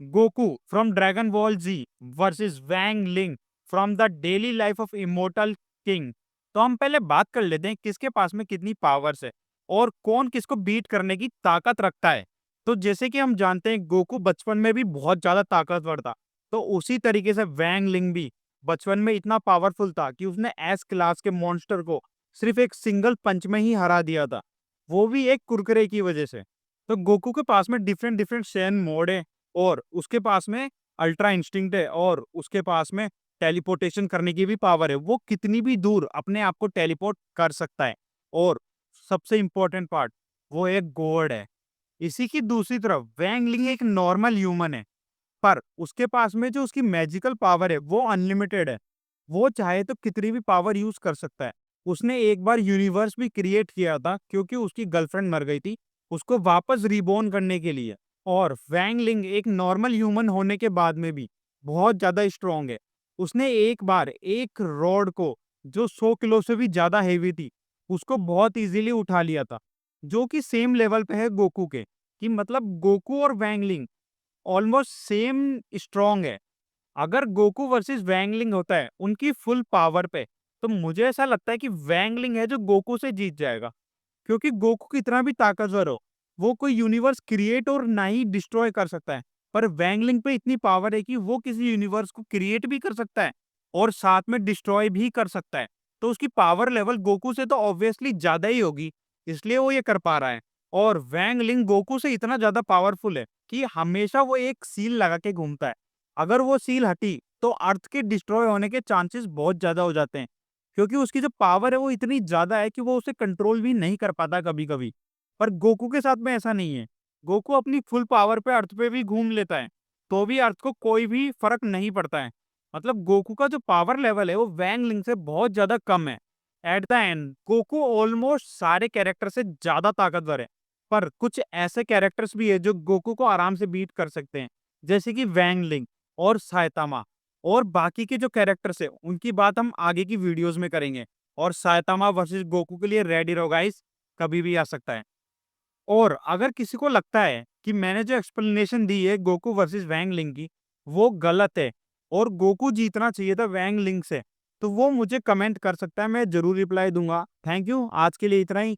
Goku from Dragon Ball Z versus Wang Ling from the Daily Life of Immortal King. तो हम पहले बात कर लेते हैं किसके पास में कितनी पावर्स है और कौन किसको बीट करने की ताकत रखता है। तो जैसे कि हम जानते हैं गोकू बचपन में भी बहुत ज्यादा ताकतवर था, तो उसी तरीके से वैंग लिंग भी बचपन में इतना पावरफुल था कि उसने एस क्लास के मॉन्स्टर को सिर्फ एक सिंगल पंच में ही हरा दिया था, वो भी एक कुरकुरे की वजह से। तो गोकू के पास में डिफरेंट डिफरेंट सैन मोड है, और उसके पास में अल्ट्रा इंस्टिंक्ट है, और उसके पास में टेलीपोर्टेशन करने की भी पावर है। वो कितनी भी दूर अपने आप को टेलीपोर्ट कर सकता है। और सबसे इंपॉर्टेंट पार्ट, वो एक गॉड है। इसी की दूसरी तरफ वैंग लिंग एक नॉर्मल ह्यूमन है, पर उसके पास में जो उसकी मैजिकल पावर है वो अनलिमिटेड है। वो चाहे तो कितनी भी पावर यूज कर सकता है। उसने एक बार यूनिवर्स भी क्रिएट किया था क्योंकि उसकी गर्लफ्रेंड मर गई थी, उसको वापस रिबॉर्न करने के लिए। और वैंग लिंग एक नॉर्मल ह्यूमन होने के बाद में भी बहुत ज्यादा स्ट्रांग है। उसने एक बार एक रॉड को, जो 100 किलो से भी ज्यादा हेवी थी, उसको बहुत इजीली उठा लिया था, जो कि सेम लेवल पे है गोकू के। कि मतलब गोकू और वैंग लिंग ऑलमोस्ट सेम स्ट्रांग है। अगर गोकू वर्सेस वैंगलिंग होता है उनकी फुल पावर पे, तो मुझे ऐसा लगता है कि वैंगलिंग है जो गोकू से जीत जाएगा। क्योंकि गोकू कितना भी ताकतवर हो, वो कोई यूनिवर्स क्रिएट और ना ही डिस्ट्रॉय कर सकता है। पर वैंगलिंग पे इतनी पावर है कि वो किसी यूनिवर्स को क्रिएट भी कर सकता है और साथ में डिस्ट्रॉय भी कर सकता है। तो उसकी पावर लेवल गोकू से तो ऑब्वियसली ज्यादा ही होगी, इसलिए वो ये कर पा रहा है। और वैंगलिंग गोकू से इतना ज्यादा पावरफुल है कि हमेशा वो एक सील लगा के घूमता है। अगर वो सील हटी तो अर्थ के डिस्ट्रॉय होने के चांसेस बहुत ज्यादा हो जाते हैं, क्योंकि उसकी जो पावर है वो इतनी ज्यादा है कि वो उसे कंट्रोल भी नहीं कर पाता कभी कभी। पर गोकू के साथ में ऐसा नहीं है। गोकू अपनी फुल पावर पे अर्थ पे भी घूम लेता है, तो भी अर्थ को कोई भी फर्क नहीं पड़ता है। मतलब गोकू का जो पावर लेवल है वो वैंग लिंग से बहुत ज्यादा कम है। At the end Goku almost सारे कैरेक्टर से ज्यादा ताकतवर है। पर कुछ ऐसे कैरेक्टर्स भी है जो गोकू को आराम से बीट कर सकते हैं, जैसे कि वैंग लिंग और साइतामा। और बाकी के जो कैरेक्टर्स है उनकी बात हम आगे की वीडियोस में करेंगे। और साइतामा वर्सेस गोकू के लिए रेडी रहो गाइस, कभी भी आ सकता है। और अगर किसी को लगता है कि मैंने जो एक्सप्लेनेशन दी है गोकू वर्सेस वैंग लिंग की, वो गलत है और गोकू जीतना चाहिए था वैंग लिंग से, तो वो मुझे कमेंट कर सकता है, मैं जरूर रिप्लाई दूंगा। थैंक यू, आज के लिए इतना ही।